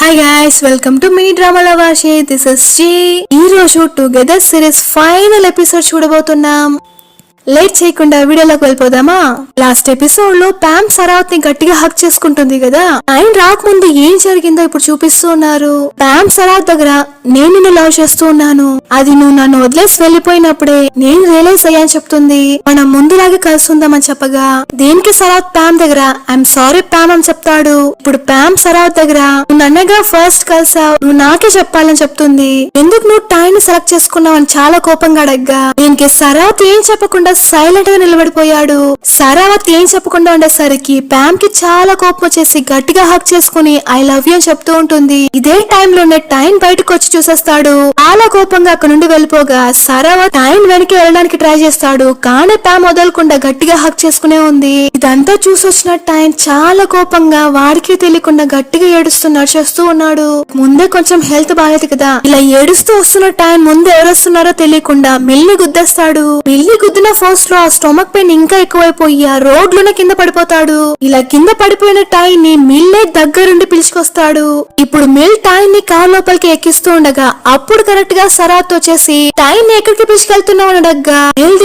Hi guys, welcome to mini drama లవాషి. This is G. ఈ రోజు టుగెదర్ సిరీస్ ఫైనల్ ఎపిసోడ్ చూడబోతున్నాం. Late చేయకుండా వీడియోలోకి వెళ్ళిపోదామా? లాస్ట్ ఎపిసోడ్ లో ప్యామ్ సరావత్ ని గట్టిగా హక్ చేసుకుంటుంది కదా. ఆయన రాకముందు ఏం జరిగిందో ఇప్పుడు చూపిస్తూ ఉన్నారు. ప్యామ్ సరావత్ దగ్గర నేను నిన్ను లవ్ చేస్తూ ఉన్నాను, అది నువ్వు నన్ను వదిలేసి వెళ్ళిపోయినప్పుడే నేను రియలైజ్ అయ్యాని చెప్తుంది. మనం ముందులాగే కలిసి ఉందామని చెప్పగా దేనికి సరావత్ ప్యామ్ దగ్గర ఐఎమ్ సారీ ప్యామ్ అని చెప్తాడు. ఇప్పుడు ప్యామ్ సరావత్ దగ్గర నువ్వు నన్నగా ఫస్ట్ కలిసావు, నువ్వు నాకే చెప్పాలని చెప్తుంది. ఎందుకు నువ్వు టైం ని సెలెక్ట్ చేసుకున్నావు అని చాలా కోపంగా అడగ్గా దీనికి సరావత్ ఏం చెప్పకుండా సైలెంట్ గా నిలబడిపోయాడు. సరావత్ ఏం చెప్పకుండా ఉండేసరికి ప్యామ్ కి చాలా కోపం వచ్చేసి గట్టిగా హక్ చేసుకుని ఐ లవ్ యూ అని చెప్తూ ఉంటుంది. ఇదే టైం లోనే టైం బయటకు వచ్చి చూసేస్తాడు. చాలా కోపంగా అక్కడ నుండి వెళ్ళిపోగా సరావత్ టైం వెనక్కి వెళ్ళడానికి ట్రై చేస్తాడు, కానీ ప్యామ్ వదలకుండా గట్టిగా హక్ చేసుకునే ఉంది. ఇదంతా చూసి వచ్చిన టైం చాలా కోపంగా వాడికి తెలియకుండా గట్టిగా ఏడుస్తున్నాడు, చేస్తూ ఉన్నాడు. ముందే కొంచెం హెల్త్ బాగాలేదు కదా, ఇలా ఏడుస్తూ వస్తున్న టైం ముందు ఎవరు వస్తున్నారో తెలియకుండా మిల్ని గుద్దేస్తాడు. మిల్ని గుద్దిన ఫస్ట్ లో ఆ స్టొమక్ పెయిన్ ఇంకా ఎక్కువైపోయి ఆ రోడ్ లోనే కింద పడిపోతాడు. ఇలా కింద పడిపోయిన టైం ని మిల్లే దగ్గరుండి పిలుచుకొస్తాడు. ఇప్పుడు మిల్ టైం ని కార్ లోపలికి ఎక్కిస్తూ ఉండగా అప్పుడు కరెక్ట్ గా సరాత్ వచ్చేసి టైం ని ఎక్కడికి పిలుచుకెళ్తున్నావు అని అడగ్గా మిల్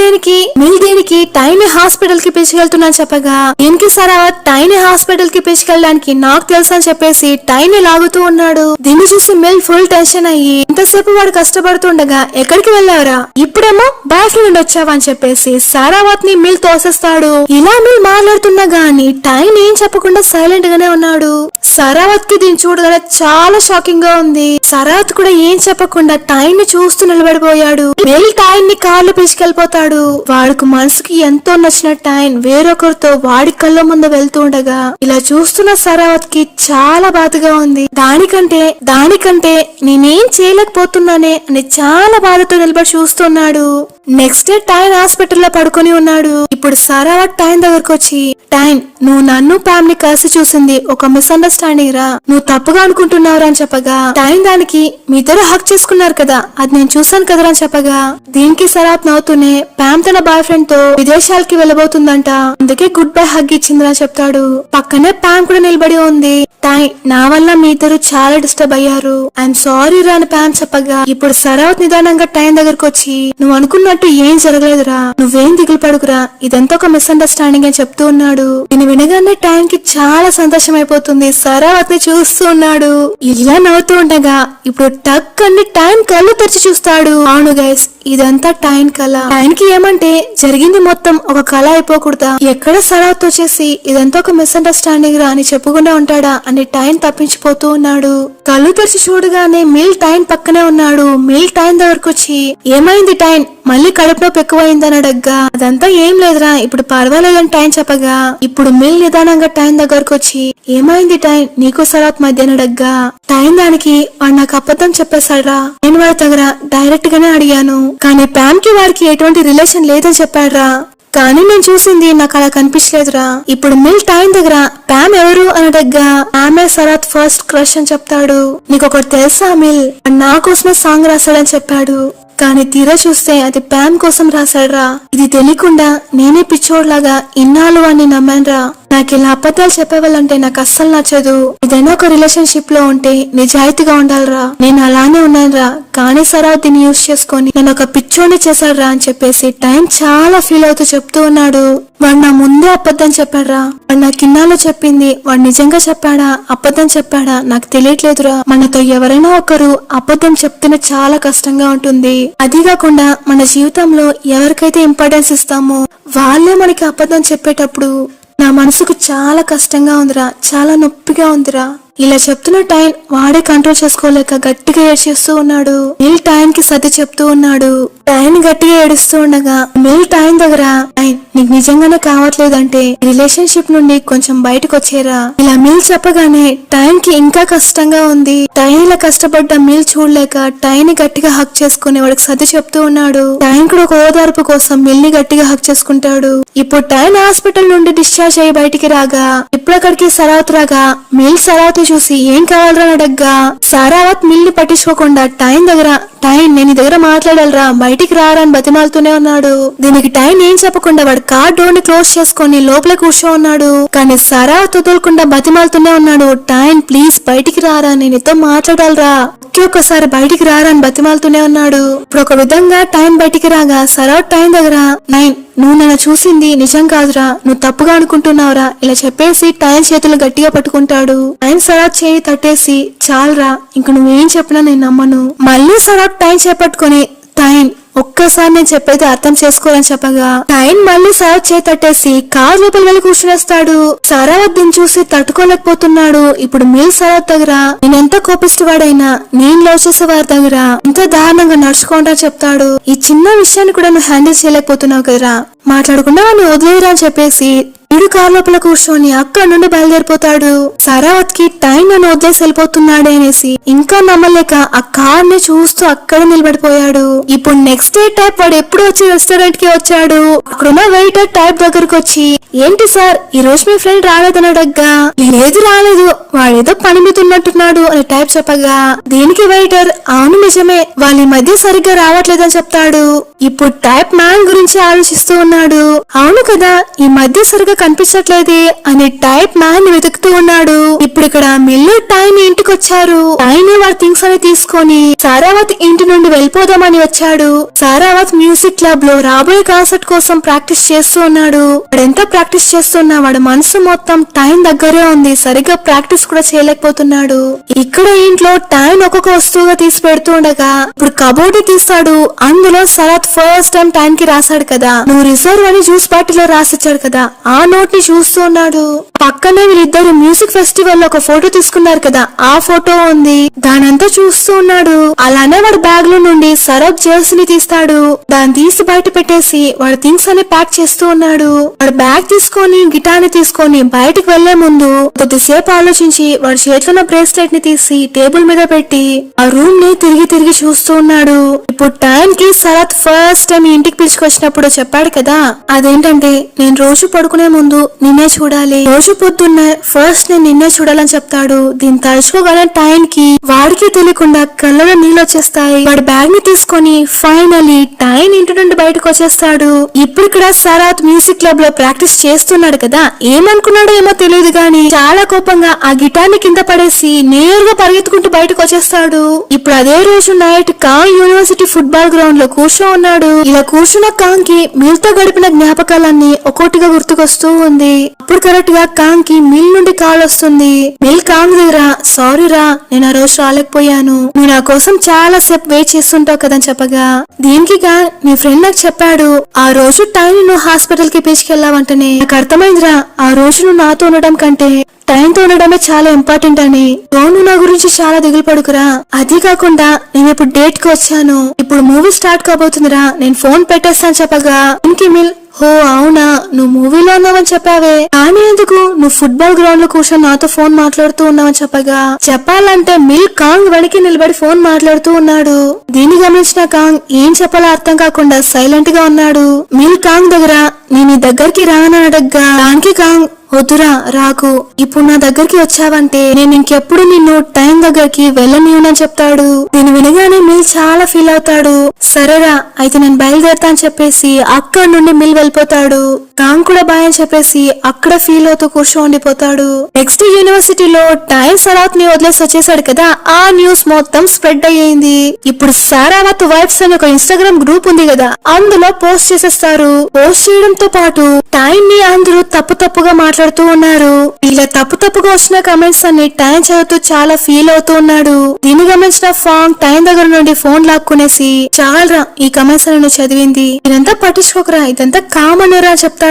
దేనికి టైం ని హాస్పిటల్ కి పిలుచుకెళ్తున్నా చెప్పగా దీనికి సరావత్ టైం ని హాస్పిటల్ కి పిలుచుకెళ్ళడానికి నాకు తెలుసు అని చెప్పేసి టైం ని లాగుతూ ఉన్నాడు. దీన్ని చూసి మిల్ ఫుల్ టెన్షన్ అయ్యి ఇంతసేపు వాడు కష్టపడుతుండగా ఎక్కడికి వెళ్ళావరా, ఇప్పుడేమో బాయ్ ఫ్రెండ్ వచ్చావా అని చెప్పేసి సరావత్ ని మిల్ తోసేస్తాడు. ఇలా మిల్ మాట్లాడుతున్నా గానీ టైం ఏం చెప్పకుండా సైలెంట్ గానే ఉన్నాడు. సరావత్ కి దీన్ని చూడగానే చాలా షాకింగ్ గా ఉంది. సరావత్ కూడా ఏం చెప్పకుండా టైం ని చూస్తూ నిలబడిపోయాడు. మిల్ టైం ని కార్లు పిలుచుకెళ్ళిపోతాడు. వాడికి మనసుకి ఎంతో నచ్చిన టైం వేరొకరితో వాడి కళ్ళ ముందు వెళ్తూ ఉండగా ఇలా చూస్తున్న సరావత్ కి చాలా బాధగా ఉంది. దానికంటే నేనేం చేయలేకపోతున్నానే అని చాలా బాధతో నిలబడి చూస్తున్నాడు. నెక్స్ట్ డే టైం హాస్పిటల్లో పడుకొని ఉన్నాడు. ఇప్పుడు సరావత్ టైం దగ్గరకు వచ్చి టైం నువ్వు నన్ను ప్యామ్ ని కలిసి చూసింది ఒక మిస్అండర్స్టాండింగ్ రా, నువ్వు తప్పుగా అనుకుంటున్నావురా అని చెప్పగా టైం దానికి మీ ఇద్దరు హక్ చేసుకున్నారు కదా, అది నేను చూసాను కదరా అని చెప్పగా దీనికి సరావత్ నవ్వుతూనే ప్యామ్ తన బాయ్ ఫ్రెండ్ తో విదేశాలకి వెళ్ళబోతుందంట, అందుకే గుడ్ బై హగ్ ఇచ్చిందిరా చెప్తాడు. పక్కనే ప్యామ్ కూడా నిలబడి ఉంది. టైం నా వల్ల మీ ఇద్దరు చాలా డిస్టర్బ్ అయ్యారు, ఐఎమ్ సారీ రా అని ప్యామ్ చెప్పగా ఇప్పుడు సరావత్ నిదానంగా టైం దగ్గరకు వచ్చి నువ్వు అనుకున్నట్టు ఏం జరగలేదురా, నువ్వేం దిగులు పడుకురా, ఇదంతా ఒక మిస్అండర్స్టాండింగ్ అని చెప్తూ ఉన్నాడు. దీన్ని వినగానే టైం కి చాలా సంతోషం అయిపోతుంది. సరావత్ ని చూస్తూ ఉన్నాడు. ఇలా నవ్వుతూ ఉండగా ఇప్పుడు టక్ అని టైం కళ్ళు తెరిచి చూస్తాడు. అవును గైస్, ఇదంతా టైం కళ. టైం కి ఏమంటే జరిగింది మొత్తం ఒక కళ అయిపోకూడదా, ఎక్కడ సరావత్ వచ్చేసి ఇదంతా ఒక మిస్అండర్స్టాండింగ్ రా అని చెప్పుకుండా ఉంటాడా అని టైం తప్పించిపోతూ ఉన్నాడు. కళ్ళు తెరిచి చూడగానే మిల్ టైం పక్కనే ఉన్నాడు. మిల్ టైం దగ్గరకు వచ్చి ఏమైంది టైం, మళ్ళీ కడుపు నొప్పి ఎక్కువైందని అడగ్గా అదంతా ఏం లేదురా ఇప్పుడు పర్వాలేదని టైం చెప్పగా ఇప్పుడు మిల్ నిదానంగా టైం దగ్గరకు వచ్చి ఏమైంది టైం నీకు సరావత్ మధ్య అడగ్గా టైం దానికి వాడు నాకు అబద్ధం చెప్పేశాడ్రా, నేను వాడి దగ్గర డైరెక్ట్ గానే అడిగాను, కానీ ప్యామ్ కి వాడికి ఎటువంటి రిలేషన్ లేదని చెప్పాడ్రా, కానీ నేను చూసింది నాకు అలా కనిపించలేదురా. ఇప్పుడు మిల్ టైం దగ్గర ప్యామ్ ఎవరు అని అడగ్గా ఆమె సరావత్ ఫస్ట్ క్రష్ అని చెప్తాడు. నీకొకటి తెలుసా మిల్, నా కోసమే సాంగ్ రాశాడని చెప్పాడు, కానీ తీరా చూస్తే అది ప్యామ్ కోసం రాశాడ్రా. ఇది తెలియకుండా నేనే పిచ్చోడ్లాగా ఇన్నాళ్ళు వాడిని నమ్మానురా. నాకు ఇలా అబద్ధాలు చెప్పేవాళ్ళంటే నాకు అస్సలు నచ్చదు. ఏదైనా ఒక రిలేషన్షిప్ లో ఉంటే నిజాయితీగా ఉండాలిరా, నేను అలానే ఉన్నానురా, కానీ సరావత్ దీన్ని యూజ్ చేసుకొని నేను ఒక పిచ్చోడిని చేశాడ్రా అని చెప్పేసి టైం చాలా ఫీల్ అవుతూ చెప్తూ ఉన్నాడు. వాడు నా ముందే అబద్ధం చెప్పాడ్రా, వాడు నాకు ఇన్నాళ్ళు చెప్పింది వాడు నిజంగా చెప్పాడా అబద్ధం చెప్పాడా నాకు తెలియట్లేదురా. మనతో ఎవరైనా ఒకరు అబద్ధం చెప్తేనే చాలా కష్టంగా ఉంటుంది. అది కాకుండా మన జీవితంలో ఎవరికైతే ఇంపార్టెన్స్ ఇస్తామో వాళ్ళే మనకి అబద్ధం చెప్పేటప్పుడు నా మనసుకు చాలా కష్టంగా ఉందిరా, చాలా నొప్పిగా ఉందిరా. ఇలా చెప్తున్న టైం వాడే కంట్రోల్ చేసుకోలేక గట్టిగా ఏడ్చేస్తూ ఉన్నాడు. మిల్ టైం కి సర్ది చెప్తూ ఉన్నాడు. టైం గట్టిగా ఏడుస్తూ ఉండగా మిల్ టైం దగ్గర నీకు నిజంగానే కావట్లేదంటే రిలేషన్షిప్ నుండి కొంచెం బయటకు వచ్చేరా. ఇలా మిల్ చెప్పగానే టైం కి ఇంకా కష్టంగా ఉంది. టైం ఇలా కష్టపడ్డ మిల్ చూడలేక టైం ని గట్టిగా హక్ చేసుకుని వాడికి సర్ది చెప్తూ ఉన్నాడు. టైం కూడా ఒక ఓదార్పు కోసం మిల్ ని గట్టిగా హక్ చేసుకుంటాడు. ఇప్పుడు టైం హాస్పిటల్ నుండి డిశ్చార్జ్ అయ్యి బయటికి రాగా ఇప్పుడు అక్కడికి సరావత్ రాగా మిల్ సరావత్ చూసి ఏం కావాలరా అడగ్గా సరావత్ మిల్ ని పట్టించుకోకుండా టైం దగ్గర టైం నేను నీ దగ్గర మాట్లాడాలరా, బయటికి రారా అని బతిమాలుతూనే ఉన్నాడు. దీనికి టైం ఏం చెప్పకుండా వాడు కార్ డోర్ ని క్లోజ్ చేసుకుని లోపల కూర్చో ఉన్నాడు. కానీ సరా వదలకుండా బతిమాలుతూనే ఉన్నాడు. టైం ప్లీజ్ బయటికి రారా, నేను నీతో మాట్లాడాలరా, ఒక్కసారి బయటికి రారా అని బతిమాలుతూనే ఉన్నాడు. ఇప్పుడు ఒక విధంగా టైం బయటికి రాగా సరా టైం దగ్గర, నైన్ నువ్వు నన్ను చూసింది నిజం కాదురా, నువ్వు తప్పుగా అనుకుంటున్నావురా ఇలా చెప్పేసి టైం చేతులు గట్టిగా పట్టుకుంటాడు. టైం సరాబ్ చేయి తట్టేసి, చాలరా ఇంక నువ్వేం చెప్పినా నేను నమ్మను. మళ్ళీ సరాబ్ టైం చేపట్టుకుని, టైం ఒక్కసారి నేను చెప్పైతే అర్థం చేసుకోవాలని చెప్పగా టైం మళ్ళీ సరాబ్ చేయి తట్టేసి కార్ లోపల వెళ్ళి కూర్చునేస్తాడు. సరాబ్ దీన్ని చూసి తట్టుకోలేకపోతున్నాడు. ఇప్పుడు మిల్ సరాబ్ దగ్గర నేనెంత కోపిస్తువాడైనా నేను లవ్ చేసే వారి దగ్గర ఇంత దారుణంగా నడుచుకుంటా చెప్తాడు. ఈ చిన్న విషయాన్ని కూడా నువ్వు హ్యాండిల్ చేయలేకపోతున్నావు కదరా, మాట్లాడకుండా వాడిని వదిలేరా అని చెప్పేసి వీడు కార్ లోపల కూర్చొని అక్కడి నుండి బయలుదేరిపోతాడు. సరావత్ కి టైం నన్ను వదిలేసి వెళ్ళిపోతున్నాడే అనేసి ఇంకా నమ్మలేక ఆ కార్ ని చూస్తూ అక్కడే నిలబడిపోయాడు. ఇప్పుడు నెక్స్ట్ డే టైప్ వాడు ఎప్పుడు వచ్చి రెస్టారెంట్ కి వచ్చాడు. అక్కడున్న వెయిటర్ టైప్ దగ్గరకు వచ్చి, ఏంటి సార్ ఈ రోజు మీ ఫ్రెండ్ రాలేదని అడగ్గా, లేదు రాలేదు, వాడేదో పని మీద ఉన్నట్టున్నాడు అని టైప్ చెప్పగా దీనికి వెయిటర్, అవును నిజమే, వాళ్ళ ఈ మధ్య సరిగ్గా రావట్లేదని చెప్తాడు. ఇప్పుడు టైప్ మ్యాన్ గురించి ఆలోచిస్తూ ఉన్నాడు. అవును కదా ఈ మధ్య సరిగ్గా కనిపించట్లేదే అని టైప్ మ్యాన్ వెతుకుతూ ఉన్నాడు. ఇప్పుడు ఇక్కడ మిల్లు టైం ఇంటికి వచ్చారు. టైం వాడి థింగ్స్ అని తీసుకొని సారావత్ ఇంటి నుండి వెళ్ళిపోదామని వచ్చాడు. సారావత్ మ్యూజిక్ క్లబ్ లో రాబోయే కాన్సర్ట్ కోసం ప్రాక్టీస్ చేస్తూ ఉన్నాడు. వాడెంత ప్రాక్టీస్ చేస్తున్నా వాడి మనసు మొత్తం టైం దగ్గరే ఉంది, సరిగ్గా ప్రాక్టీస్ కూడా చేయలేకపోతున్నాడు. ఇక్కడ ఇంట్లో టైం ఒక్కొక్క వస్తువుగా తీసి పెడుతూ ఉండగా ఇప్పుడు కబోర్డ్ తీస్తాడు. అందులో సరాత్ ఫస్ట్ టైం టైం కి రాశాడు కదా, నువ్వు రిజర్వ్ అని జ్యూస్ పార్టీలో రాసిచ్చాడు కదా, ఆ నోట్ ని చూస్తూ ఉన్నాడు. పక్కనే వీళ్ళిద్దరు మ్యూజిక్ ఫెస్టివల్ లో ఒక ఫోటో తీసుకున్నారు కదా, ఆ ఫోటో ఉంది. దానంతా చూస్తూ ఉన్నాడు. అలానే వాడు బ్యాగ్ లో నుండి సరబ్ జెర్సీని తీస్తాడు. దాన్ని తీసి బయట పెట్టేసి వాడు థింగ్స్ అని ప్యాక్ చేస్తూ ఉన్నాడు. వాడు బ్యాగ్ తీసుకొని గిటార్ ని తీసుకొని బయటకు వెళ్లే ముందు కొద్దిసేపు ఆలోచించి వాడి చేతిలో బ్రేస్లెట్ ని తీసి టేబుల్ మీద పెట్టి ఆ రూమ్ ని తిరిగి తిరిగి చూస్తూ ఉన్నాడు. ఇప్పుడు టైం కి సరత్ ఫస్ట్ టైం ఇంటికి పిలుచుకొచ్చినప్పుడు చెప్పాడు కదా, అదేంటంటే నేను రోజు పడుకునే ముందు నిన్నే చూడాలి, రోజు పొద్దున్న ఫస్ట్ నేను నిన్నే చూడాలని చెప్తాడు. దీన్ని తలుచుకోగానే టైం కి వాడికి తెలియకుండా కళ్ళలో నీళ్ళు వచ్చేస్తాయి. వాడి బ్యాగ్ ని తీసుకొని ఫైనలీ టైం ఇంటి నుండి బయటకు వచ్చేస్తాడు. ఇప్పుడు ఇక్కడ సరాత్ మ్యూజిక్ క్లబ్ లో ప్రాక్టీస్ చేస్తున్నాడు కదా, ఏమనుకున్నాడో ఏమో తెలియదు గాని చాలా కోపంగా ఆ గిటార్ ని కింద పడేసి నేరుగా పరిగెత్తుకుంటూ బయటకు వచ్చేస్తాడు. ఇప్పుడు అదే రోజు night Kong university football ground లో కూర్చో ఉన్నాడు. ఇలా కూర్చున్న కాంగ్ కి మిల్తో గడిపిన జ్ఞాపకాలన్నీ ఒక్కోటిగా గుర్తుకొస్తూ ఉంది. అప్పుడు కరెక్ట్ గా కాంగ్ కి మిల్ నుండి కాల్ వస్తుంది. మిల్ కాంగ్ దగ్గర, సారీ రా నేను ఆ రోజు రాలేకపోయాను, నువ్వు నా కోసం చాలా సేపు వెయిట్ చేస్తుంటావు కదని చెప్పగా దీనికి నీ ఫ్రెండ్ నాకు చెప్పాడు ఆ రోజు టైం నువ్వు హాస్పిటల్ కి తీసుకెళ్లావంటనే నాకు అర్థమైందిరా, ఆ రోజు నువ్వు నాతో ఉండడం కంటే టైంతో ఉండడమే చాలా ఇంపార్టెంట్ అని. నువ్వు నా గురించి చాలా దిగులు పడుకురా, అది కాకుండా నేను ఇప్పుడు డేట్ కి వచ్చాను, ఇప్పుడు మూవీ స్టార్ట్ కాబోతుందిరా, నేను ఫోన్ పెట్టేస్తాను చెప్పగా ఇంకి మిల్, హో అవునా నువ్వు మూవీలో ఉన్నావని చెప్పావే, కానీ ఎందుకు నువ్వు ఫుట్బాల్ గ్రౌండ్ లో కూర్చొని నాతో ఫోన్ మాట్లాడుతూ ఉన్నావని చెప్పగా చెప్పాలంటే మిల్ కాంగ్ వెనక్కి నిలబడి ఫోన్ మాట్లాడుతూ ఉన్నాడు. దీన్ని గమనించిన కాంగ్ ఏం చెప్పాలో అర్థం కాకుండా సైలెంట్ గా ఉన్నాడు. మిల్ కాంగ్ దగ్గర నేను నీ దగ్గరికి రానని అడగ్గా దానికి కాంగ్, వద్దురా రాకు, ఇప్పుడు నా దగ్గరికి వచ్చావంటే నేను ఇంకెప్పుడు నిన్ను టైం దగ్గరికి వెళ్ళనివ్వనని చెప్తాడు. దీన్ని వినగానే మిల్ చాలా ఫీల్ అవుతాడు. సరేరా అయితే నేను బయలుదేరుతా అని చెప్పేసి అక్కడి నుండి మిల్ వెళ్ళిపోతాడు. కాంగ్ కూడా బాయ్ అని చెప్పేసి అక్కడ ఫీల్ అవుతూ కూర్చోండిపోతాడు. నెక్స్ట్ యూనివర్సిటీలో టైం సరాత్ ని వదిలేసి వచ్చేసాడు కదా, ఆ న్యూస్ మొత్తం స్ప్రెడ్ అయ్యింది. ఇప్పుడు సారావత్ వైబ్స్ అని ఒక ఇన్స్టాగ్రామ్ గ్రూప్ ఉంది కదా, అందులో పోస్ట్ చేసేస్తారు. పోస్ట్ చేయడంతో పాటు టైం ని అందరూ తప్పుగా మాట్లాడుతూ ఉన్నారు. ఇలా తప్పుగా వచ్చిన కమెంట్స్ అన్ని టైం చదువుతూ చాలా ఫీల్ అవుతూ ఉన్నాడు. దీన్ని గమనించిన ఫాంగ్ టైం దగ్గర నుండి ఫోన్ లాక్కునేసి, చాలరా ఈ కమెంట్స్ అని నువ్వు చదివింది, ఇదంతా పట్టించుకోకరా, ఇదంతా కామన్ రా చెప్తాడు.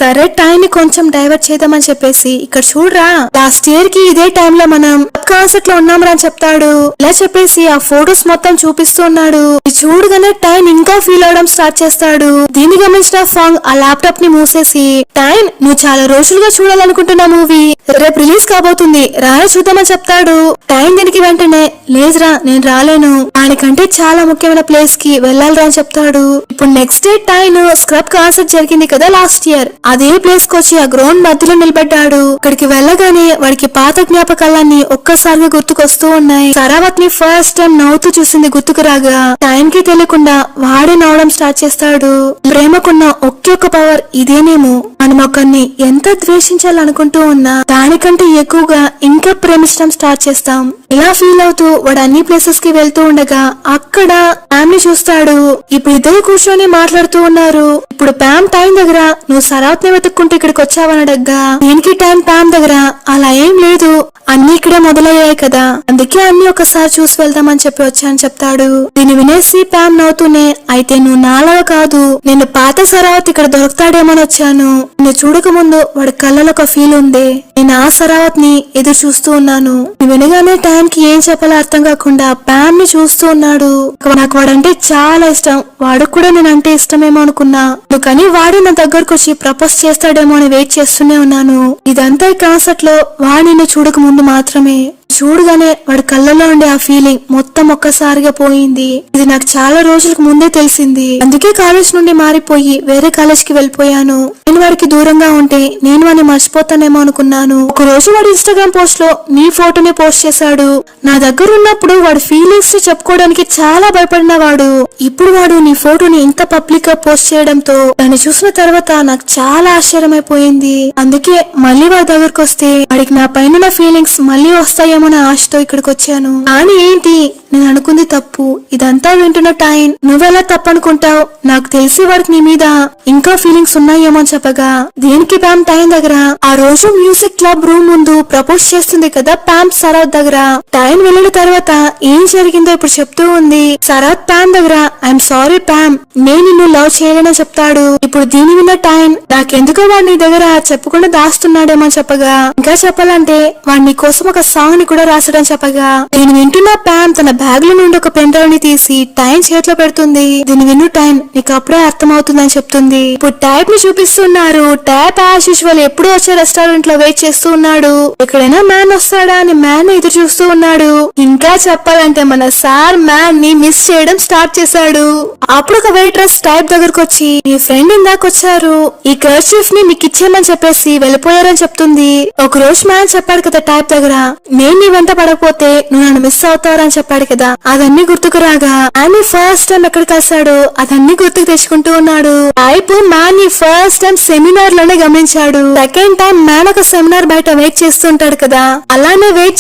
సరే టైం ని కొంచెం డైవర్ట్ చేద్దామని చెప్పేసి ఇక్కడ చూడరా లాస్ట్ ఇయర్ కి ఇదే టైం లో మనం కాన్సర్ట్ లో ఉన్నాంరా అని చెప్తాడు. ఇలా చెప్పేసి ఆ ఫొటోస్ మొత్తం చూపిస్తూ ఉన్నాడు. చూడగానే టైం ఇంకా ఫీల్ అవడం స్టార్ట్ చేస్తాడు. దీన్ని గమనించిన ఫాంగ్ ఆ ల్యాప్టాప్ ని మూసేసి, టైం నువ్వు చాలా రోజులుగా చూడాలనుకుంటున్న మూవీ రేపు రిలీజ్ కాబోతుంది రానే చూద్దామని చెప్తాడు. టైం దీనికి వెంటనే, లేదురా నేను రాలేను, దానికంటే చాలా ముఖ్యమైన ప్లేస్ కి వెళ్ళాలిరా అని చెప్తాడు. ఇప్పుడు next day time scrub concert జరిగింది కదా లాస్ట్ లాస్ట్ ఇయర్ అదే ప్లేస్ కి వచ్చి ఆ గ్రౌండ్ మధ్యలో నిలబడ్డాడు. అక్కడికి వెళ్ళగానే వాడికి పాత జ్ఞాపకాలన్నీ ఒక్కసారిగా గుర్తుకొస్తూ ఉన్నాయి. సరావత్ ని ఫస్ట్ టైం నవ్వుతూ చూసింది గుర్తుకు రాగా టైం కి తెలియకుండా వాడే నవ్వడం స్టార్ట్ చేస్తాడు. ప్రేమకున్న ఒకే ఒక పవర్ ఇదేనేమో, మనం ఒకరిని ఎంత ద్వేషించాలనుకుంటూ ఉన్నా దానికంటే ఎక్కువగా ఇంకా ప్రేమించడం స్టార్ట్ చేస్తాం. ఇలా ఫీల్ అవుతూ వాడు అన్ని ప్లేసెస్ కి వెళ్తూ ఉండగా అక్కడ ప్యామ్ ని చూస్తాడు. ఇప్పుడు ఇద్దరు కూర్చొని మాట్లాడుతూ ఉన్నారు. ఇప్పుడు ప్యామ్ టైం దగ్గర నువ్వు సరావత్ ని వెతుక్కుంటూ ఇక్కడికి వచ్చావని అడగ్గా దీనికి టైం ప్యామ్ దగ్గర అలా ఏం లేదు, అన్ని ఇక్కడే మొదలయ్యాయి కదా, అందుకే అన్ని ఒకసారి చూసి వెళ్దామని చెప్పి వచ్చాను చెప్తాడు. దీన్ని వినేసి ప్యామ్ నవ్వుతూనే అయితే నువ్వు నాలాగా కాదు, నేను పాత సరావత్ ఇక్కడ దొరుకుతాడేమని వచ్చాను. నిన్ను చూడక ముందు వాడి కళ్ళలో ఒక ఫీల్ ఉంది, నేను ఆ సరావత్ ని ఎదురు చూస్తూ ఉన్నాను. వినగానే టైం కి ఏం చెప్పాలో అర్థం కాకుండా ప్యామ్ ని చూస్తూ ఉన్నాడు. నాకు వాడంటే చాలా ఇష్టం, వాడు కూడా నేనంటే ఇష్టమేమో అనుకున్నా, కానీ వాడు నా దగ్గరకు వచ్చి ప్రపోజ్ చేస్తాడేమో అని వెయిట్ చేస్తూనే ఉన్నాను. ఇదంతా ఈ కాన్సెప్ట్ లో వాడు నిన్ను చూడక ముందు మాత్రమే. చూడగానే వాడి కళ్ళలో ఉండే ఆ ఫీలింగ్ మొత్తం ఒక్కసారిగా పోయింది. ఇది నాకు చాలా రోజులకు ముందే తెలిసింది, అందుకే కాలేజ్ నుండి మారిపోయి వేరే కాలేజ్ కి వెళ్ళిపోయాను. నేను వాడికి దూరంగా ఉంటే నేను వాడిని మర్చిపోతానేమో అనుకున్నాను. ఒక రోజు వాడు ఇన్స్టాగ్రామ్ పోస్ట్ లో నీ ఫోటోని పోస్ట్ చేశాడు. నా దగ్గర ఉన్నప్పుడు వాడి ఫీలింగ్స్ చెప్పుకోవడానికి చాలా భయపడిన వాడు ఇప్పుడు వాడు నీ ఫోటోని ఇంత పబ్లిక్ గా పోస్ట్ చేయడంతో దాన్ని చూసిన తర్వాత నాకు చాలా ఆశ్చర్యమైపోయింది. అందుకే మళ్ళీ వాడి దగ్గరకు వస్తే వాడికి నా పైన ఫీలింగ్స్ మళ్ళీ వస్తాయేమో ఆశతో ఇక్కడికి వచ్చాను. కానీ ఏంటి, నేను అనుకుంది తప్పు. ఇదంతా వింటున్న టైం నువ్వెలా తప్పనుకుంటావు, నాకు తెలిసి వాడికి నీ మీద ఇంకా ఫీలింగ్స్ ఉన్నాయేమో అని చెప్పగా దీనికి ప్యామ్ టైం దగ్గర ఆ రోజు మ్యూజిక్ క్లబ్ రూమ్ ముందు ప్రపోజ్ చేస్తుంది కదా ప్యామ్ సరావత్ దగ్గర. టైం వెళ్ళిన తర్వాత ఏం జరిగిందో ఇప్పుడు చెప్తూ ఉంది. సరావత్ ప్యామ్ దగ్గర ఐఎమ్ సారీ ప్యామ్, నేను నిన్ను లవ్ చేయలేనని చెప్తాడు. ఇప్పుడు దీని విన్న టైం నాకెందుకో వాడు నీ దగ్గర చెప్పకుండా దాస్తున్నాడేమో అని చెప్పగా ఇంకా చెప్పాలంటే వాడి నీ కోసం ఒక సాంగ్ ని కూడా రాసాడని చెప్పగా నేను వింటున్న ప్యామ్ తన బ్యాగ్ లో నుండి ఒక పెన్ డ్రైవ్ ని తీసి టైం చేతిలో పెడుతుంది. దీన్ని విన్ను టైం నీకు అప్పుడే అర్థమవుతుందని చెప్తుంది. ఇప్పుడు టైప్ ని చూపిస్తున్నారు. టైప్ యాజ్ యూజువల్ ఎప్పుడు వచ్చే రెస్టారెంట్ లో వెయిట్ చేస్తూ ఉన్నాడు. ఎక్కడైనా మ్యాన్ వస్తాడా అని మ్యాన్ ఎదురు చూస్తూ ఉన్నాడు. ఇంకా చెప్పాలంటే మన సార్ మ్యాన్ ని మిస్ చేయడం స్టార్ట్ చేశాడు. అప్పుడు ఒక వెయిట్రెస్ టైప్ దగ్గరకు వచ్చి మీ ఫ్రెండ్ ఇందాకొచ్చారు, ఈ కర్చీఫ్ ని మీకు ఇచ్చేయమని చెప్పేసి వెళ్ళిపోయారని చెప్తుంది. ఒక రోజు మ్యాన్ చెప్పాడు కదా టైప్ దగ్గర నేను నీ వెంట పడకపోతే నువ్వు నన్ను మిస్ అవుతావని చెప్పాడు కదా, అదన్నీ గుర్తుకు రాగా మ్యాన్ ఫస్ట్ టైం ఎక్కడ కలిసాడు అదన్నీ గుర్తుకు తెచ్చుకుంటూ ఉన్నాడు. టైప్ మ్యాన్ ని ఫస్ట్ టైం సెమినార్ లోనే గమనించాడు. సెకండ్ టైం మ్యాన్ ఒక సెమినార్ బయట వెయిట్ చేస్తుంటాడు కదా, అలానే వెయిట్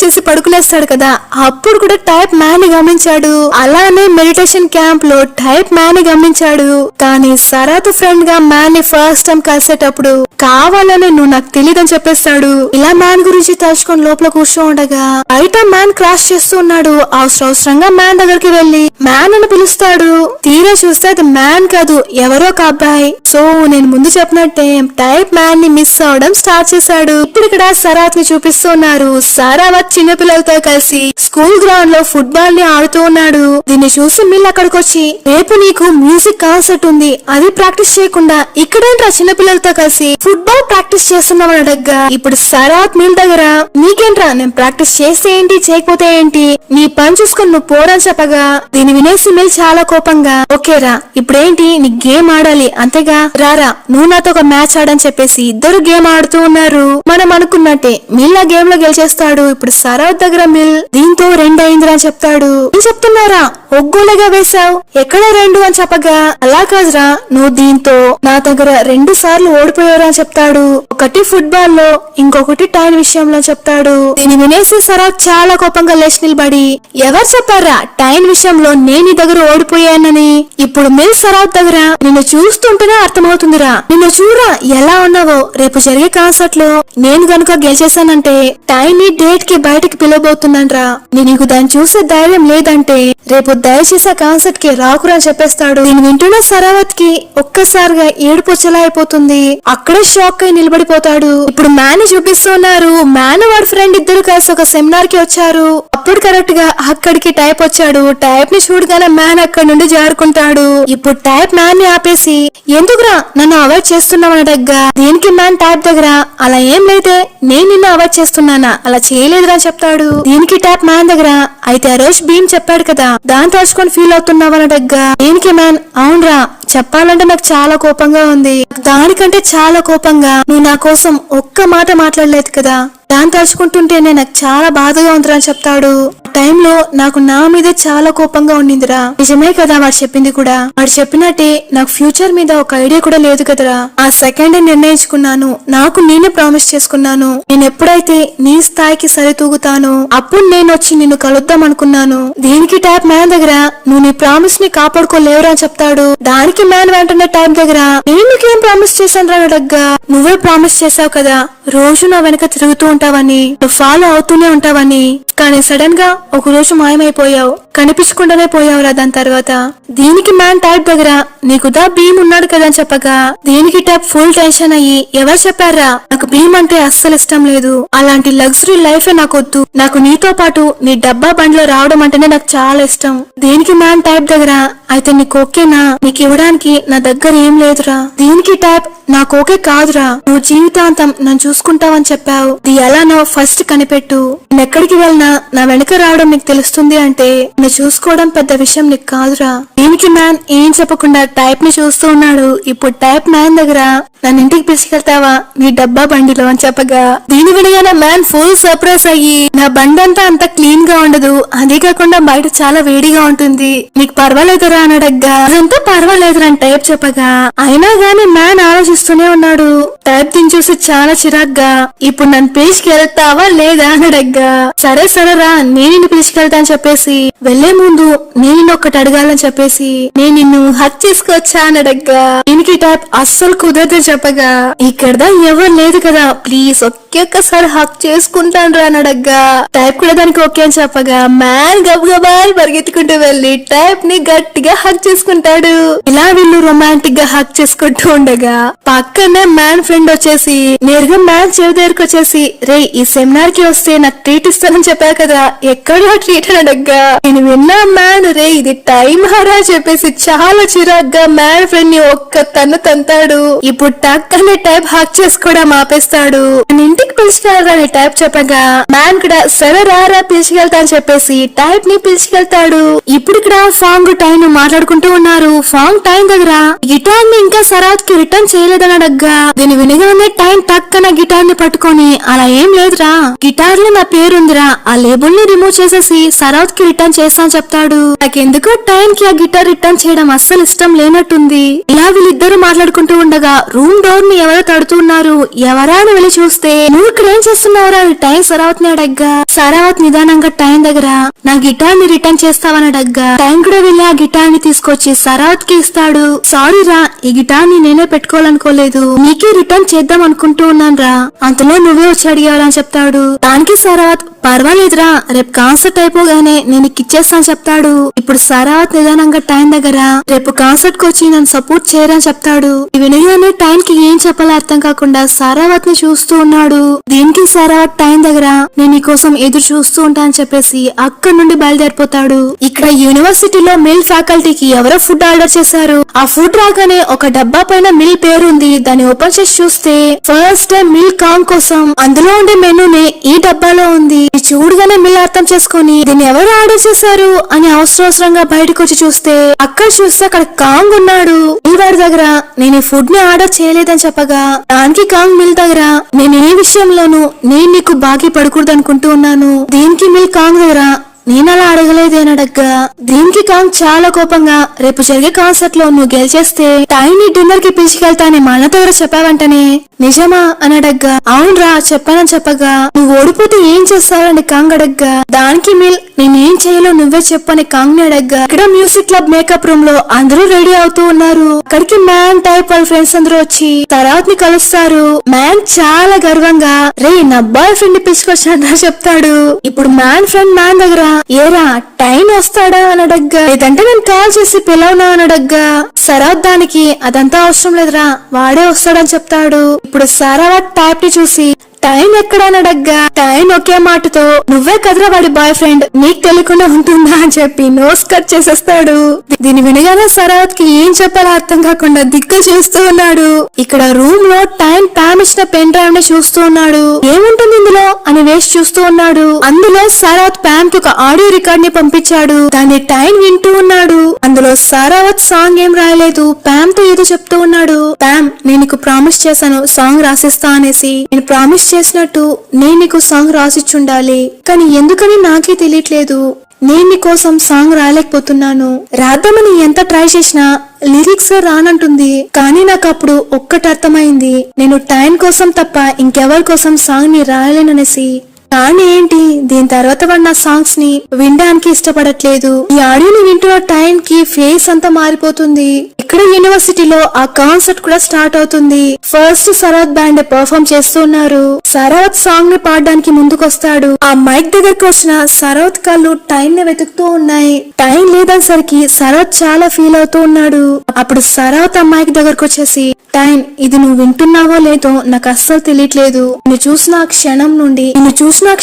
చేసి పడుకునేస్తాడు కదా, అప్పుడు కూడా టైప్ మ్యాన్ ని గమనించాడు. అలానే మెడిటేషన్ క్యాంప్ లో టైప్ మ్యాన్ ని గమనించాడు. కానీ సరాత్ ఫ్రెండ్ గా మ్యాన్ ని ఫస్ట్ టైం కలిసేటప్పుడు కావాలని నువ్వు నాకు తెలియదని చెప్పేస్తాడు. ఇలా మ్యాన్ గురించి తలుచుకొని లోపల కూర్చో ఉండగా బయట మ్యాన్ క్రాస్ చేస్తూ ఉన్నాడు. అవసరంగా మ్యాన్ దగ్గరికి వెళ్లి మ్యాన్ అని పిలుస్తాడు. తీరా చూస్తే అది మ్యాన్ కాదు, ఎవరో ఒక అబ్బాయి. సో నేను ముందు చెప్పినట్టే టైప్ మ్యాన్ ని మిస్ అవడం స్టార్ట్ చేశాడు. ఇప్పుడు ఇక్కడ సరావత్ ని చూపిస్తున్నారు. సరావత్ చిన్నపిల్లలతో కలిసి స్కూల్ గ్రౌండ్ లో ఫుట్బాల్ ని ఆడుతూ ఉన్నాడు. దీన్ని చూసి మిల్ అక్కడికి వచ్చి రేపు నీకు మ్యూజిక్ కాన్సర్ట్ ఉంది, అది ప్రాక్టీస్ చేయకుండా ఇక్కడేంట్రా చిన్నపిల్లలతో కలిసి ఫుట్బాల్ ప్రాక్టీస్ చేస్తున్నామని అడగ్గా ఇప్పుడు సరావత్ మిల్ దగ్గర నీకేంట్రా, నేను ప్రాక్టీస్ చేస్తే ఏంటి చేయకపోతే ఏంటి, నీ పని చూసుకొని నువ్వు పోరని చెప్పగా దీన్ని వినేసి మిల్ చాలా కోపంగా ఓకేరా ఇప్పుడేంటి నీ గేమ్ ఆడాలి అంతేగా, రారా నువ్వు నాతో ఒక మ్యాచ్ ఆడని చెప్పేసి ఇద్దరు గేమ్ ఆడుతూ ఉన్నారు. మనం అనుకున్నట్టే మిల్ ఆ గేమ్ లో గెలిచేస్తాడు. ఇప్పుడు సరావత్ దగ్గర మిల్ దీంతో 2 అయిందిరా అని చెప్తాడు. ఏం చెప్తున్నారా, ఒగ్గోలుగా వేశావు, ఎక్కడ 2 అని చెప్పగా అలా కాదురా నువ్వు దీంతో నా దగ్గర 2 సార్లు ఓడిపోయారా అని చెప్తాడు. ఒకటి ఫుట్బాల్ లో ఇంకొకటి టైం విషయంలో చెప్తాడు. దీన్ని వినేసి సరావత్ చాలా కోపంగా లేచి నిలబడి ఎవరు చెప్పారా టైం విషయంలో నేను నీ దగ్గర ఓడిపోయానని. ఇప్పుడు మిల్ సరావత్ దగ్గర నిన్ను చూస్తుంటేనే అర్థమవుతుందిరా, నిన్ను చూడరా ఎలా ఉన్నావో, రేపు జరిగే కాన్సర్ట్ లో నేను గనుక గెలిచేశానంటే టైం ని డేట్ కి బయటకి పిలవబోతున్నానరా, నీకు దాన్ని చూసే ధైర్యం లేదంటే రేపు దయచేసి ఆ కాన్సర్ట్ కి రాకురా అని చెప్పేస్తాడు. నేను వింటున్న సరావత్ కి ఒక్కసారిగా ఏడుపొచ్చేలా అయిపోతుంది. అక్కడే షాక్ అయి నిలబడిపోతాడు. ఇప్పుడు మ్యాన్ ని చూపిస్తున్నారు. మ్యాన్ వాడి ఫ్రెండ్ ఇద్దరు కలిసి ఒక సెమినార్ కి వచ్చారు. అప్పుడు కరెక్ట్ గా అక్కడికి టైప్ వచ్చాడు. టైప్ ని చూడగానే మ్యాన్ అక్కడి నుండి జారుకుంటాడు. ఇప్పుడు టైప్ మ్యాన్ ని ఆపేసి ఎందుకురా నన్ను అవాయిడ్ చేస్తున్నావని అడగ్గా దీనికి మ్యాన్ టైప్ దగ్గర అలా ఏం లేదే, నేను నిన్ను అవాయిడ్ చేస్తున్నానా, అలా చేయలేదురా అని చెప్తాడు. దీనికి టైప్ మ్యాన్ దగ్గర అయితే ఆ రోజు భీమ్ చెప్పాడు కదా దాన్ని తలుచుకొని ఫీల్ అవుతున్నావని అడగ్గా దీనికి మ్యాన్ అవునరా చెప్పాలంటే నాకు చాలా కోపంగా ఉంది, దానికంటే చాలా కోపంగా నువ్వు నా కోసం ఒక్క మాట మాట్లాడలేదు కదా, దాన్ని తలుచుకుంటుంటేనే నాకు చాలా బాధగా ఉందిరా అని చెప్తాడు. టైంలో నాకు నా మీదే చాలా కోపంగా ఉండిందిరా. నిజమే కదా వాడు చెప్పింది కూడా, వాడు చెప్పినట్టే నాకు ఫ్యూచర్ మీద ఒక ఐడియా కూడా లేదు కదరా. ఆ సెకండ్ నిర్ణయించుకున్నాను, నాకు నేనే ప్రామిస్ చేసుకున్నాను, నేను ఎప్పుడైతే నీ స్థాయికి సరితూగుతాను అప్పుడు నేను వచ్చి నిన్ను కలుద్దాం అనుకున్నాను. దీనికి ట్యాప్ మ్యాన్ దగ్గర నువ్వు నీ ప్రామిస్ ని కాపాడుకోలేవురా అని చెప్తాడు. దానికి మ్యాన్ వెంటనే టైప్ దగ్గర నేను నీకేం ప్రామిస్ చేశాను రా అడగ్గా నువ్వే ప్రామిస్ చేసావు కదా రోజు నా వెనక తిరుగుతూ ఉంటావని, నువ్వు ఫాలో అవుతూనే ఉంటావని, కానీ సడన్ గా ఒక రోజు మాయమైపోయావు, కనిపించకుండానే పోయావురా దాని తర్వాత. దీనికి మ్యాన్ టైప్ దగ్గర నీకు దా భీమ్ ఉన్నాడు కదా అని చెప్పగా దీనికి టైప్ ఫుల్ టెన్షన్ అయ్యి ఎవరు చెప్పారా నాకు భీమ్ అంటే అస్సలు ఇష్టం లేదు, అలాంటి లగ్జరీ లైఫే నాకొద్దు, నాకు నీతో పాటు నీ డబ్బా బండిలో రావడం అంటేనే నాకు చాలా ఇష్టం. దీనికి మ్యాన్ టైప్ దగ్గర అయితే నీకు ఓకేనా, నీకు ఇవ్వడానికి నా దగ్గర ఏం లేదురా. దీనికి టైప్ నాకు ఓకే కాదురా, నువ్వు జీవితాంతం నన్ను చూసుకుంటావని చెప్పావు, ఇది ఎలానో ఫస్ట్ కనిపెట్టు, నేను ఎక్కడికి వెళ్ళినా నా వెనక రావడం నీకు తెలుస్తుంది అంటే నేను చూసుకోవడం పెద్ద విషయం నీకు కాదురా. దీనికి మ్యాన్ ఏం చెప్పకుండా టైప్ ని చూస్తూ ఉన్నాడు. ఇప్పుడు టైప్ మ్యాన్ దగ్గర నన్ను ఇంటికి పిలుచుకెళ్తావా నీ డబ్బా బండిలో అని చెప్పగా దీని వినగానే మ్యాన్ ఫుల్ సర్ప్రైజ్ అయ్యి నా బండి అంతా క్లీన్ గా ఉండదు, అదే కాకుండా బయట చాలా వేడిగా ఉంటుంది, నీకు పర్వాలేదురా అని అడగ్గా అదంతా పర్వాలేదురా అని టైప్ చెప్పగా అయినా గానీ మ్యాన్ ఆలోచిస్తూనే ఉన్నాడు. టైప్ దీన్ని చూసి చాలా చిరాగ్గా ఇప్పుడు నన్ను పిలుచుకెళ్తావా లేదా అని అడగ్గా సరే సరేరా నేను నిన్ను పిలుచుకెళ్తా అని చెప్పేసి వెళ్లే ముందు నేను ఒక్కటి అడగాలని చెప్పేసి నేను నిన్ను హక్ చేసుకొచ్చా అని అడగ్గా దీనికి టైప్ అస్సలు కుదరదు చెప్పగా ఇక్కడదా ఎవరు లేదు కదా ప్లీజ్ ఒక్కసారి హక్ చేసుకుంటాను రా అని అడగ్గా టైప్ కూడా దానికి ఓకే అని చెప్పగా మ్యాన్ గబగబా పరిగెత్తుకుంటూ వెళ్లి టైప్ ని గట్టిగా హక్ చేసుకుంటాడు. ఇలా వీళ్ళు రొమాంటిక్ గా హక్ చేసుకుంటూ ఉండగా పక్కనే మ్యాన్ ఫ్రెండ్ వచ్చేసి నేరుగా మ్యాన్ చెవి దగ్గరకు వచ్చేసి రే ఈ సెమినార్ కి వస్తే నాకు ట్రీట్ ఇస్తానని చెప్పా కదా ఎక్కడో ట్రీట్ అని అడగ్గా నేను విన్నా మ్యాన్ రే ఇది టైం హారా చెప్పేసి చాలా చిరాగ్గా మ్యాన్ ఫ్రెండ్ ని ఒక్క తన్ను తంతాడు. ఇప్పుడు టక్ అనే టైప్ హక్ చేసుకోవడం ఆపేస్తాడు. ఇంటికి పిలుచుకెళ్ళరా అని టైప్ చెప్పగా మ్యాన్ కూడా సరే రారా పిలుచుకెళ్తా అని చెప్పేసి టైప్ ని పిలుచుకెళ్తాడు. ఇప్పుడు ఇక్కడ ఫాంగ్ టైం మాట్లాడుకుంటూ ఉన్నారు. ఫాంగ్ టైం దగ్గర గిటార్ ని ఇంకా సరాత్ కి రిటర్న్ చేయలేదని అడగ్గా దీని వినగానే టైం టక్కన గిటార్ ని పట్టుకొని అలా ఏం లేదురా గిటార్ లో నా పేరుందిరా ఆ లేబుల్ ని రిమూవ్ చేసేసి సరాత్ కి రిటర్న్ చేస్తాను చెప్తాడు. నాకెందుకో టైం కి ఆ గిటార్ రిటర్న్ చేయడం అస్సలు ఇష్టం లేనట్టుంది. ఇలా వీళ్ళిద్దరు మాట్లాడుకుంటూ ఉండగా రూమ్ డోర్ ని ఎవరో తడుతున్నారు. ఎవరా అని వెళ్ళి చూస్తే నువ్వు ఇక్కడ ఏం చేస్తున్నావురా అని టైం సరావత్ ని అడగ్గా సరావత్ నిదానంగా టైం దగ్గర నా గిటార్ ని రిటర్న్ చేస్తావని అడగ్గా టైం కూడా వెళ్ళి ఆ గిటార్ ని తీసుకొచ్చి సరావత్ కి ఇస్తాడు. సారీ రా ఈ గిటార్ ని నేనే పెట్టుకోవాలనుకోలేదు, నీకే రిటర్న్ చేద్దాం అనుకుంటూ ఉన్నాను రా, అంతలో నువ్వే వచ్చి అడిగావరా అని చెప్తాడు. దానికి సరావత్ పర్వాలేదురా రేపు కాన్సర్ట్ అయిపోగానే నేను ఇచ్చేస్తాను చెప్తాడు. ఇప్పుడు సరావత్ నిదానంగా టైం దగ్గర రేపు కాన్సర్ట్ కు వచ్చి నన్ను సపోర్ట్ చేయరని చెప్తాడు. వినగానే టైం కి ఏం చెప్పాలో అర్థం కాకుండా సరావత్ ని చూస్తూ ఉన్నాడు. దీనికి సరావత్ టైం దగ్గర నేను నీ కోసం ఎదురు చూస్తూ ఉంటానని చెప్పేసి అక్కడి నుండి బయలుదేరిపోతాడు. ఇక్కడ యూనివర్సిటీలో మిల్ ఫ్యాకల్టీకి ఎవరో ఫుడ్ ఆర్డర్ చేశారు. ఆ ఫుడ్ రాగానే ఒక డబ్బా పైన మిల్ పేరుంది. దాన్ని ఓపెన్ చేసి చూస్తే ఫస్ట్ టైం మిల్ కాంగ్ కోసం అందులో ఉండే మెనూనే ఈ డబ్బాలో ఉంది. చూడగానే మిల్ అర్థం చేసుకుని దీన్ని ఎవరు ఆర్డర్ చేశారు అని అవసరంగా బయటకు వచ్చి చూస్తే అక్కడ కాంగ్ ఉన్నాడు. మిల్ వాడి దగ్గర నేను ఈ ఫుడ్ ని ఆర్డర్ చేయలేదని చెప్పగా దానికి కాంగ్ మిల్ దగ్గర నేను ఏ విషయంలోనూ నేను నీకు బాకీ పడకూడదు అనుకుంటూ ఉన్నాను. దీనికి మిల్ కాంగ్ దగ్గర నేను అలా అడగలేదని అడగ్గా దీనికి కాంగ్ చాలా కోపంగా రేపు జరిగే కాన్సర్ట్ లో నువ్వు గెలిచేస్తే టైని డిన్నర్ కి పిలుచుకెళ్తానని మా అన్న దగ్గర చెప్పావంటనే నిజమా అని అడగ్గా అవునరా చెప్పానని చెప్పగా నువ్వు ఓడిపోతే ఏం చేస్తావని కాంగ్ అడగ్గా దానికి మిల్ నేనేం చేయాలో నువ్వే చెప్పని కాంగ్ ని అడగ్గా ఇక్కడ మ్యూజిక్ క్లబ్ మేకప్ రూమ్ లో అందరూ రెడీ అవుతూ ఉన్నారు. అక్కడికి మ్యాన్ టైప్ వాళ్ళ ఫ్రెండ్స్ అందరూ వచ్చి తర్వాత ని కలుస్తారు. మ్యాన్ చాలా గర్వంగా రే నా బాయ్ ఫ్రెండ్ పిలుచుకొచ్చాడా చెప్తాడు. ఇప్పుడు మ్యాన్ ఫ్రెండ్ మ్యాన్ దగ్గర ఏరా టైం వస్తాడా అని అడగ్గా లేదంటే నేను కాల్ చేసి పిలవనా అని అడగ్గా సరావత్ దానికి అదంతా అవసరం లేదురా వాడే వస్తాడని చెప్తాడు. ఇప్పుడు సరావత్ టైప్ ని చూసి టైం ఎక్కడా అడగ్గా టైం ఒకే మాటతో నువ్వే కదరా వాడి బాయ్ ఫ్రెండ్, నీకు తెలియకుండా ఉంటుందా అని చెప్పి నోస్ కట్ చేసేస్తాడు. దీని వినగానే సరావత్ కి ఏం చెప్పాలో అర్థం కాకుండా దిగ్గు చూస్తూ ఉన్నాడు. ఇక్కడ రూమ్ లో టైం ప్యామ్ ఇచ్చిన పెన్ డ్రైవ్ ని చూస్తూ ఉన్నాడు. ఏముంటుంది ఇందులో అని వేసి చూస్తూ ఉన్నాడు. అందులో సరావత్ ప్యామ్ కి ఒక ఆడియో రికార్డ్ ని పంపించాడు. దాన్ని టైం వింటూ ఉన్నాడు. అందులో సరావత్ సాంగ్ ఏం రాయలేదు, ప్యామ్ తో ఏదో చెప్తూ ఉన్నాడు. ప్యామ్, నేను నీకు ప్రామిస్ చేశాను సాంగ్ రాసిస్తా అనేసి. నేను ప్రామిస్ చేసినట్టు నేను నీకు సాంగ్ రాసిచ్చుండాలి, కానీ ఎందుకని నాకే తెలియట్లేదు. నేను నీకోసం సాంగ్ రాయలేకపోతున్నాను. రాద్దామని ఎంత ట్రై చేసినా లిరిక్స్ రానంటుంది. కానీ నాకు అప్పుడు ఒక్కటి అర్థమైంది, నేను టైం కోసం తప్ప ఇంకెవరి కోసం సాంగ్ ని రాయలేననేసి. కానీ ఏంటి, దీని తర్వాత వాడు నా సాంగ్స్ ని వినడానికి ఇష్టపడట్లేదు. ఈ ఆడియోని వింటున్న టైం కి ఫేస్ అంతా మారిపోతుంది. ఇక్కడ యూనివర్సిటీలో ఆ కాన్సర్ట్ కూడా స్టార్ట్ అవుతుంది. ఫస్ట్ సరావత్ బ్యాండ్ పర్ఫార్మ్ చేస్తున్నారు. సరావత్ సాంగ్ ని పాడడానికి ముందుకొస్తాడు. ఆ మైక్ దగ్గరకు వచ్చిన సరావత్ కాళ్ళు టైం ని వెతుకుతూ ఉన్నాయి. టైం లేదనేసరికి సరావత్ చాలా ఫీల్ అవుతూ ఉన్నాడు. అప్పుడు సరావత్ ఆ మైక్ దగ్గరకు వచ్చేసి, టైం, ఇది నువ్వు వింటున్నావో లేదో నాకు అస్సలు తెలియట్లేదు. నిన్ను చూసిన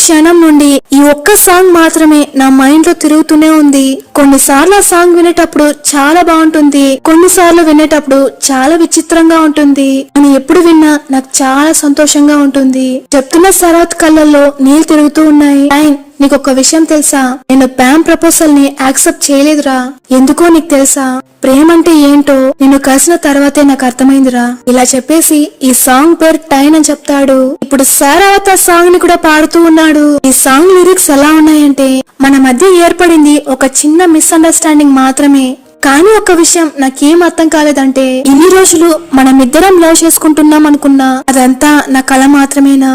క్షణం నుండి ఈ ఒక్క సాంగ్ మాత్రమే నా మైండ్ లో తిరుగుతూనే ఉంది. కొన్నిసార్లు ఆ సాంగ్ వినేటప్పుడు చాలా బాగుంటుంది, కొన్నిసార్లు వినేటప్పుడు చాలా విచిత్రంగా ఉంటుంది. అని ఎప్పుడు విన్నా నాకు చాలా సంతోషంగా ఉంటుంది. చెప్తున్న సరావత్ కళ్ళల్లో నీళ్ళు తిరుగుతూ ఉన్నాయి. టైం, నీకు ఒక విషయం తెలుసా, నేను ప్యామ్ ప్రపోజల్ ని యాక్సెప్ట్ చేయలేదురా. ఎందుకో నీకు తెలుసా, ప్రేమ అంటే ఏంటో నిన్ను కలిసిన తర్వాతే నాకు అర్థమైందిరా. ఇలా చెప్పేసి ఈ సాంగ్ పేరు టైం అని చెప్తాడు. ఇప్పుడు సరావత్ ఆ సాంగ్ ని కూడా పాడుతూ ఉన్నాడు. ఈ సాంగ్ లిరిక్స్ ఎలా ఉన్నాయంటే, మన మధ్య ఏర్పడింది ఒక చిన్న మిస్అండర్స్టాండింగ్ మాత్రమే. కానీ ఒక విషయం నాకేం అర్థం కాలేదంటే, ఇన్ని రోజులు మనమిద్దరం లవ్ చేసుకుంటున్నాం అనుకున్నా అదంతా నా కళ మాత్రమేనా?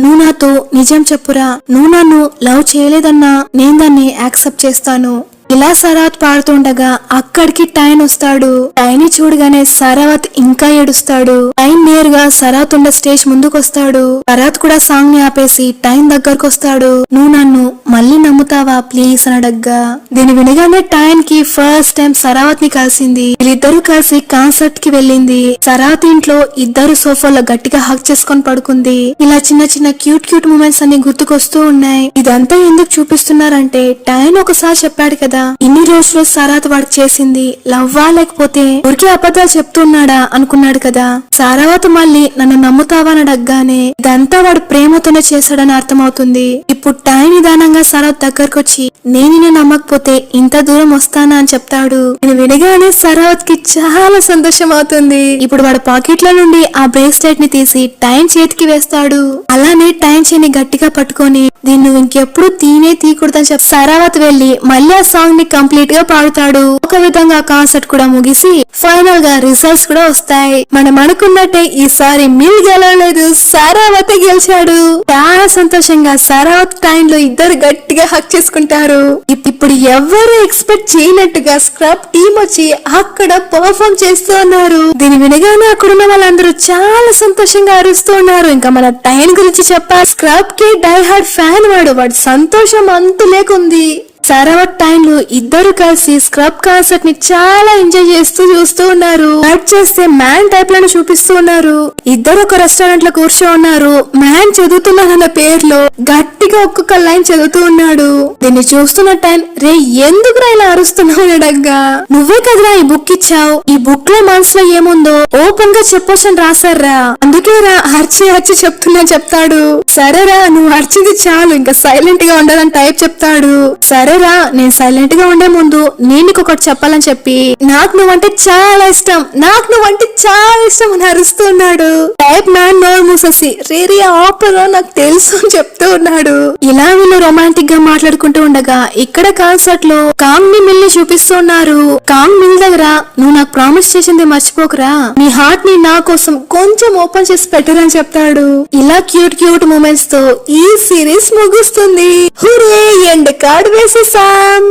నువ్వు నాతో నిజం చెప్పురా, నువ్వు నన్ను లవ్ చేయలేదన్నా నేను దాన్ని యాక్సెప్ట్ చేస్తాను. ఇలా సరావత్ పాడుతుండగా అక్కడికి టైం వస్తాడు. టైని చూడగానే సరావత్ ఇంకా ఏడుస్తాడు. టైం నేరుగా సరావత్ ఉన్న స్టేజ్ ముందుకు వస్తాడు. సరావత్ కూడా సాంగ్ ని ఆపేసి టైం దగ్గరకు వస్తాడు. నువ్వు నన్ను మళ్ళీ నమ్ముతావా ప్లీజ్ అని అడగ్గా. దీని వినగానే టైం కి ఫస్ట్ టైం సరావత్ ని కలిసింది. వీళ్ళిద్దరూ కలిసి కాన్సర్ట్ కి వెళ్ళింది. సరావత్ ఇంట్లో ఇద్దరు సోఫాలో గట్టిగా హక్ చేసుకొని పడుకుంది. ఇలా చిన్న చిన్న క్యూట్ మూమెంట్స్ అన్ని గుర్తుకొస్తూ ఉన్నాయి. ఇదంతా ఎందుకు చూపిస్తున్నారంటే, టైం ఒకసారి చెప్పాడు కదా, ఇన్ని రోజులు సరావత్ వాడు చేసింది లవ్వా లేకపోతే ఊరికే అబద్ధాలు చెప్తున్నాడా అనుకున్నాడు కదా. సరావత్ మళ్ళీ నన్ను నమ్ముతావా అని అడగగానే ఇదంతా వాడు ప్రేమతోనే చేశాడని అర్థమవుతుంది. ఇప్పుడు టైం నిదానంగా సరావత్ దగ్గరకు వచ్చి, నేను నమ్మకపోతే ఇంత దూరం వస్తానా అని చెప్తాడు. నేను వినగానే సరావత్ కి చాలా సంతోషం అవుతుంది. ఇప్పుడు వాడు పాకెట్ లో నుండి ఆ బ్రేస్లెట్ ని తీసి టైం చేతికి వేస్తాడు. అలానే టైం చేని గట్టిగా పట్టుకొని, దీన్ని నువ్వు ఇంకెప్పుడు తీయకూడదని చెప్పి సరావత్ వెళ్లి మళ్ళీ ఆ సాంగ్ ని కంప్లీట్ గా పాడుతాడు. ఒక విధంగా కాన్సర్ట్ కూడా ముగిసి ఫైనల్ గా రిజల్ట్స్ కూడా వస్తాయి. మనం అనుకున్నట్టే ఈసారి మిల్ గెలవలేదు, సరావత్ గెలిచాడు. చాలా సంతోషంగా సరావత్ టైం లో ఇద్దరు గట్టిగా హక్ చేసుకుంటారు. ఇప్పుడు ఎవరు ఎక్స్పెక్ట్ చేయనట్టుగా స్క్రబ్ టీమ్ వచ్చి అక్కడ పర్ఫార్మ్ చేస్తూ ఉన్నారు. దీని వినగానే అక్కడున్న వాళ్ళందరూ చాలా సంతోషంగా అరుస్తూ ఉన్నారు. ఇంకా మన టైం గురించి చెప్పాలి, స్క్రబ్ కి డై హార్డ్ ఫ్యాన్ వాడు సంతోషం అంతు లేకుంది. సరావత్ టైం లో ఇద్దరు కలిసి స్క్రబ్ కాన్సర్ట్ ని చాలా ఎంజాయ్ చేస్తూ చూస్తూ ఉన్నారు. కట్ చేస్తే మ్యాన్ టైప్ లను చూపిస్తూ ఉన్నారు. ఇద్దరు ఒక రెస్టారెంట్ లో కూర్చో ఉన్నారు. మ్యాన్ చదువుతున్నానన్న పేరులో గట్టిగా ఒక్కొక్క లైన్ చదువుతూ ఉన్నాడు. దీన్ని చూస్తున్న టైం, రే ఎందుకురా ఇలా అరుస్తున్నావు అడగ్గా, నువ్వే కదరా ఈ బుక్ ఇచ్చావు, ఈ బుక్ లో మనసులో ఏముందో ఓపెన్ గా చెప్పొచ్చని రాశారా, అందుకే రా అర్చి చెప్తున్నా చెప్తాడు. సరేరా నువ్వు అర్చింది చాలు, ఇంకా సైలెంట్ గా ఉండాలని టైప్ చెప్తాడు. సరేరా నేను సైలెంట్ గా ఉండే ముందు నేను ఒకటి చెప్పాలని చెప్పి, నాకు నువ్వంటే చాలా ఇష్టం అని అరుస్తున్నాడు. టైప్ మ్యాన్ నోరు మూసేసి రేరీ ఆపరా నాకు తెలుసు అని చెప్తూ ఉన్నాడు. ఇలా వీళ్ళు రొమాంటిక్ గా మాట్లాడుకుంటూ ఉండగా ఇక్కడ కాన్సర్ట్ లో కాంగ్ ని మిల్ ని చూపిస్తూ ఉన్నారు. కాంగ్ మిల్ దగ్గర, నువ్వు నాకు ప్రామిస్ చేసింది మర్చిపోకరా, నీ హార్ట్ ని నా కోసం కొంచెం ఓపెన్ చేసి పెట్టరని చెప్తాడు. ఇలా క్యూట్ మూమెంట్స్ తో ఈ సిరీస్ ముగుస్తుంది. హురే ఎండ్ కార్డ్ వేసేసాం.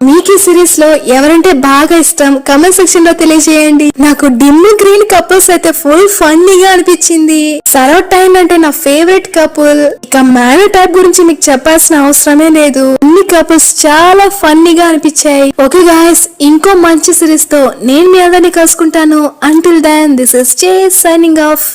మీకు ఈ సిరీస్ లో ఎవరంటే బాగా ఇష్టం కమెంట్ సెక్షన్ లో తెలియజేయండి. నాకు డిమ్ గ్రీన్ కపుల్స్ అయితే ఫుల్ ఫన్నీగా అనిపించింది. సరావత్ టైం అంటే నా ఫేవరెట్ కపుల్. ఇక మ్యాన్ టైప్ గురించి మీకు చెప్పాల్సిన అవసరమే లేదు. అన్ని కపుల్స్ చాలా ఫన్నీగా అనిపించాయి. ఓకే గాయ్స్, ఇంకో మంచి సిరీస్ తో నేను మీ అందరినీ కలుసుకుంటాను. Until then this is J signing of.